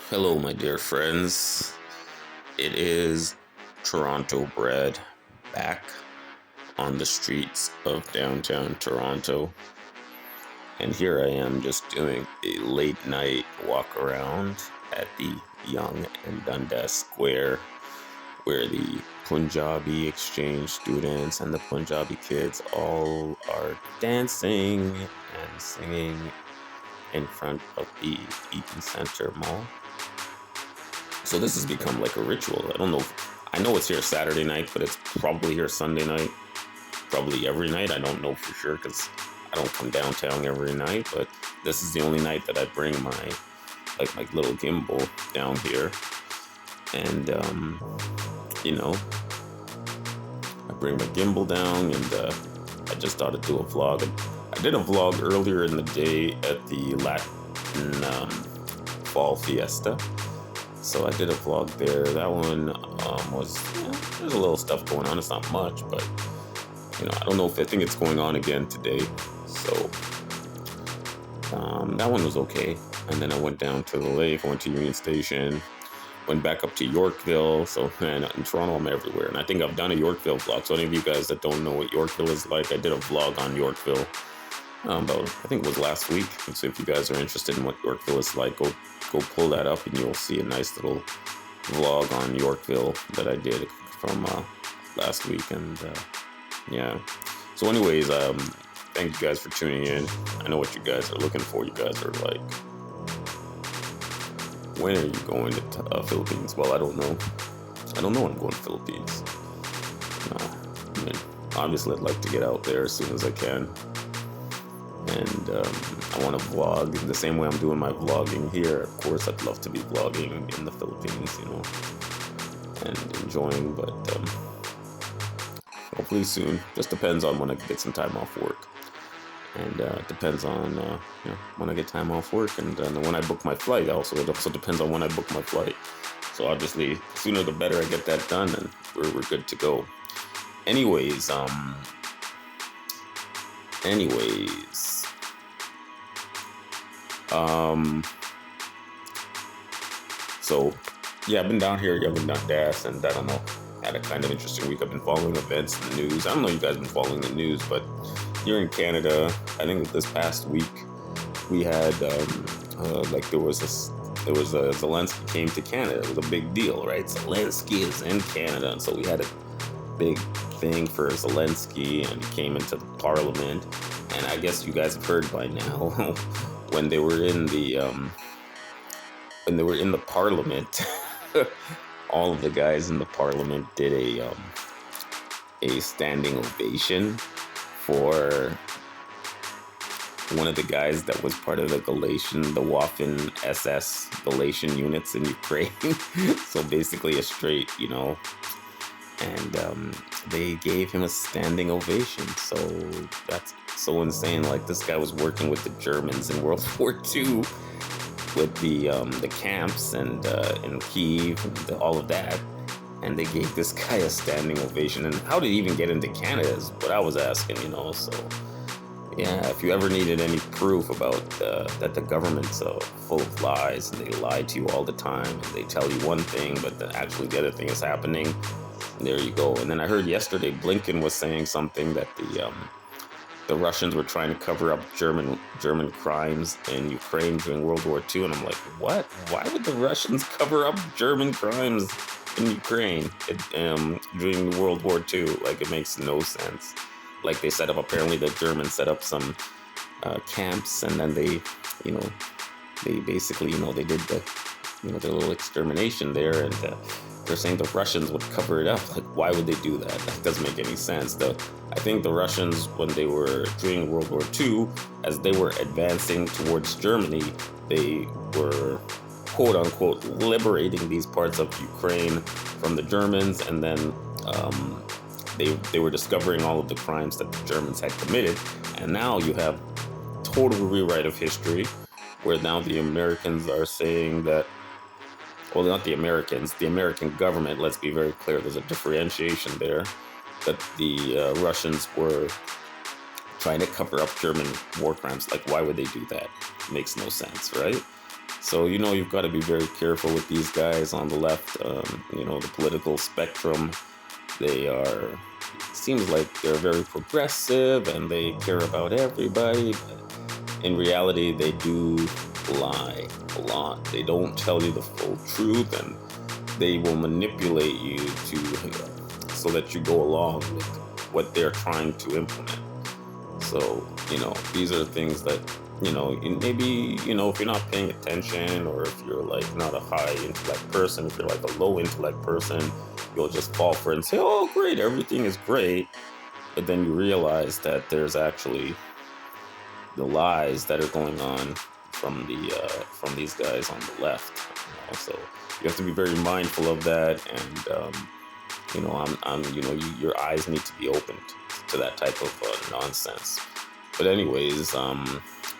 Hello, my dear friends. It is Toronto Bread back on the streets of downtown Toronto. And here I am just doing a late night walk around at the Yonge and Dundas Square, where the Punjabi exchange students and the Punjabi kids all are dancing and singing in front of the Eaton Centre Mall. So this has become like a ritual. I don't know. I know it's here Saturday night, but it's probably here Sunday night. Probably every night. I don't know for sure because I don't come downtown every night. But this is the only night that I bring my little gimbal down here, and I bring my gimbal down, and I just thought I'd do a vlog. I did a vlog earlier in the day at the Latin Fall Fiesta. So I did a vlog there. That one there's a little stuff going on. It's not much, but I don't know if I think it's going on again today. So that one was okay. And then I went down to the lake. I went to Union Station. Went back up to Yorkville. So man, in Toronto, I'm everywhere. And I think I've done a Yorkville vlog. So any of you guys that don't know what Yorkville is like, I did a vlog on Yorkville. About I think it was last week. And so if you guys are interested in what Yorkville is like, go pull that up and you'll see a nice little vlog on Yorkville that I did from last week. And yeah. So anyways, thank you guys for tuning in. I know what you guys are looking for. You guys are like, when are you going to Philippines? Well, I don't know. I don't know when I'm going to Philippines. I mean, obviously I'd like to get out there as soon as I can. And I want to vlog the same way I'm doing my vlogging here. Of course, I'd love to be vlogging in the Philippines, and enjoying, but hopefully soon. Just depends on when I get some time off work. And it depends on when I get time off work, and when I book my flight. It also depends on when I book my flight. So obviously, sooner the better I get that done, and we're good to go. Anyways, so yeah, I've been down here, I've been down Dundas, and I don't know, had a kind of interesting week. I've been following events in the news. I don't know if you guys have been following the news, but here in Canada, I think this past week we had Zelensky came to Canada. It was a big deal, right? Zelensky is in Canada, and so we had a big thing for Zelensky, and he came into the Parliament. And I guess you guys have heard by now when they were in the Parliament, all of the guys in the Parliament did a standing ovation for one of the guys that was part of the Waffen SS Galatian units in Ukraine. So basically a straight, and they gave him a standing ovation. So that's so insane. Like, this guy was working with the Germans in World War II with the camps and in Kyiv and all of that, and they gave this guy a standing ovation. And how did he even get into Canada is what I was asking, So yeah, if you ever needed any proof about that the government's full of lies and they lie to you all the time and they tell you one thing but actually the other thing is happening, there you go. And then I heard yesterday Blinken was saying something that the Russians were trying to cover up German crimes in Ukraine during World War II, and I'm like, what? Why would the Russians cover up German crimes in Ukraine during World War II? Like, it makes no sense. Like, apparently the Germans set up some camps, and then they basically, they did their little extermination there, and they're saying the Russians would cover it up. Like, why would they do that? That doesn't make any sense. I think the Russians, when they were during World War II, as they were advancing towards Germany, they were, quote unquote, liberating these parts of Ukraine from the Germans, and then they were discovering all of the crimes that the Germans had committed. And now you have total rewrite of history, where now the Americans are saying that, well, not the Americans, the American government, let's be very clear, there's a differentiation there. the Russians were trying to cover up German war crimes. Like, why would they do that? Makes no sense, right? So, you've got to be very careful with these guys on the left, the political spectrum. They are, seems like they're very progressive and they care about everybody. But in reality, they do lie a lot. They don't tell you the full truth, and they will manipulate you so that you go along with what they're trying to implement. So, these are things that, maybe, if you're not paying attention, or if you're like not a high intellect person, if you're like a low intellect person, you'll just fall for it and say, oh, great, everything is great. But then you realize that there's actually the lies that are going on from these guys on the left. So you have to be very mindful of that, and your eyes need to be opened to that type of nonsense. But anyways,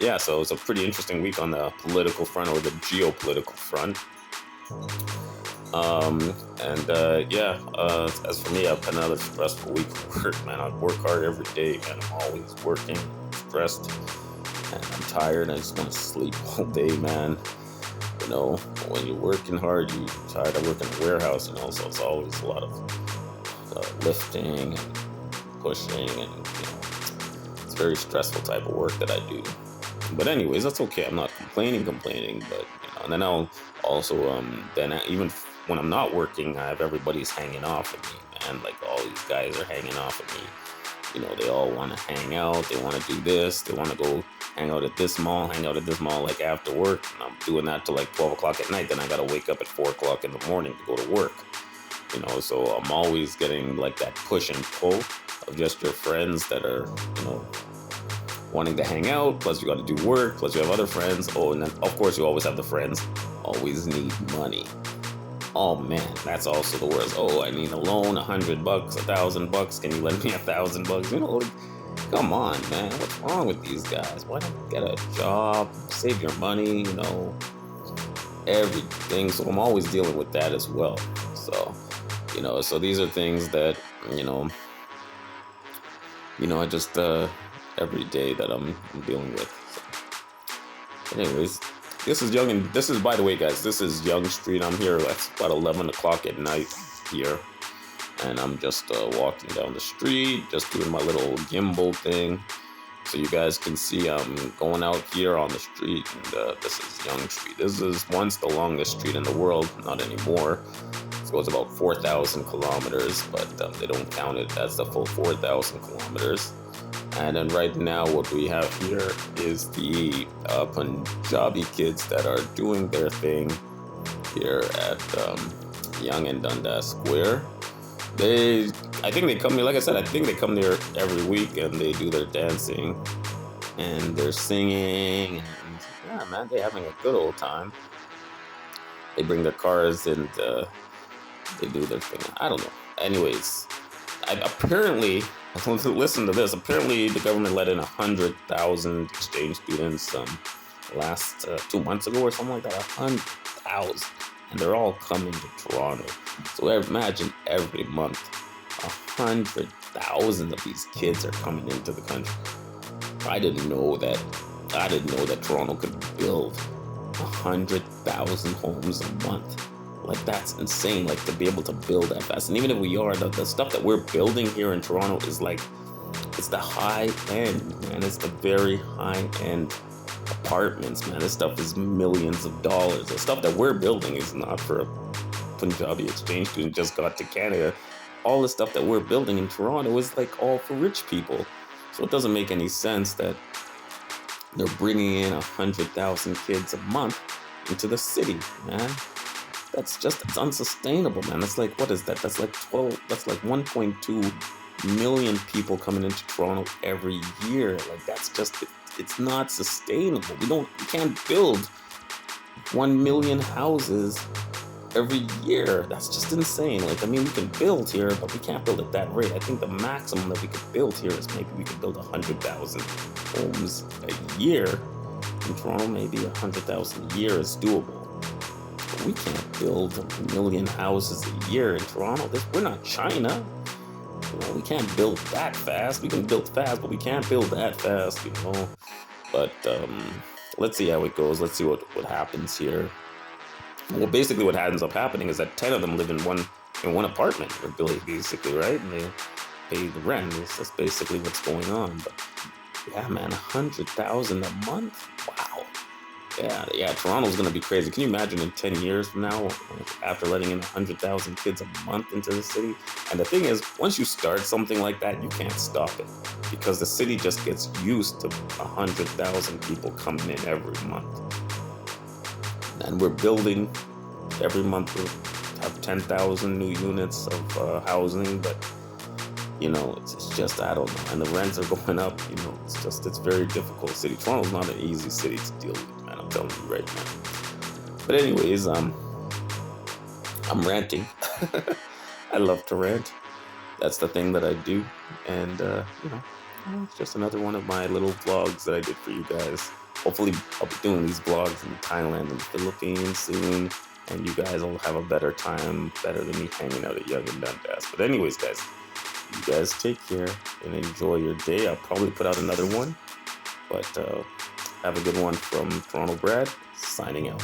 yeah, so it's a pretty interesting week on the political front, or the geopolitical front. As for me, I've had another stressful week of work, man. I work hard every day, man. I'm always working, stressed, and I'm tired. I just want to sleep all day, man. When you're working hard, you're tired. I work in a warehouse, so it's always a lot of lifting and pushing, and it's a very stressful type of work that I do. But anyways, that's okay. I'm not complaining, but and then I'll also even when I'm not working, I have everybody's hanging off of me, man. Like, all these guys are hanging off of me. They all want to hang out. They want to do this. They want to go hang out at this mall, like after work. And I'm doing that till like 12 o'clock at night. Then I got to wake up at 4 o'clock in the morning to go to work. So I'm always getting like that push and pull of just your friends that are, wanting to hang out. Plus you got to do work. Plus you have other friends. Oh, and then of course you always have the friends always need money. Oh man, that's also the worst. Oh, I need a loan, $100, $1,000. Can you lend me $1,000? Come on, man. What's wrong with these guys? Why don't you get a job, save your money, everything. So I'm always dealing with that as well. So, so these are things that, I just, every day that I'm dealing with. So, anyways, this is, by the way, guys, this is Young Street. I'm here at about 11 o'clock at night here. And I'm just walking down the street, just doing my little gimbal thing. So you guys can see I'm going out here on the street. And this is Young Street. This is once the longest street in the world. Not anymore. It goes about 4,000 kilometers, but they don't count it as the full 4,000 kilometers. And then right now what we have here is the Punjabi kids that are doing their thing here at Yonge and Dundas Square. I think they come here, like I said, I think they come there every week and they do their dancing and they're singing. And yeah, man, they're having a good old time. They bring their cars and they do their thing. I don't know. Anyways, apparently, listen to this. Apparently, the government let in 100,000 exchange students last 2 months ago or something like that. 100,000, and they're all coming to Toronto. So imagine every month, 100,000 of these kids are coming into the country. I didn't know that Toronto could build 100,000 homes a month. Like, that's insane, like, to be able to build that fast. And even if we are, the stuff that we're building here in Toronto is like, it's the high end, man. It's the very high end apartments, man. This stuff is millions of dollars. The stuff that we're building is not for a Punjabi exchange student just got to Canada. All the stuff that we're building in Toronto is like all for rich people. So it doesn't make any sense that they're bringing in 100,000 kids a month into the city, man. It's unsustainable, man. That's like, what is that? That's like 1.2 million people coming into Toronto every year. Like, it's not sustainable. We can't build 1 million houses every year. That's just insane. Like, I mean, we can build here, but we can't build at that rate. I think the maximum that we could build here is maybe we could build 100,000 homes a year. In Toronto, maybe 100,000 a year is doable. We can't build 1 million houses a year in Toronto. We're not China. We can't build that fast. We can build fast, but we can't build that fast. But let's see how it goes. Let's see what happens here. Well, basically, what ends up happening is that 10 of them live in one apartment, or basically, right? And they pay the rent. That's basically what's going on. But yeah, man, 100,000 a month. Wow. Yeah. Toronto's gonna be crazy. Can you imagine in 10 years from now, after letting in 100,000 kids a month into the city? And the thing is, once you start something like that, you can't stop it because the city just gets used to 100,000 people coming in every month. And we're building every month. We have 10,000 new units of housing, but it's just, I don't know. And the rents are going up. It's very difficult city. Toronto's not an easy city to deal with, man. I'm telling you right now. But anyways, I'm ranting. I love to rant. That's the thing that I do, and it's just another one of my little vlogs that I did for you guys. Hopefully, I'll be doing these vlogs in Thailand and the Philippines soon, and you guys will have a better time, better than me hanging out at Young and Dundas. But anyways, guys, you guys take care and enjoy your day. I'll probably put out another one, but have a good one from Toronto Brad, signing out.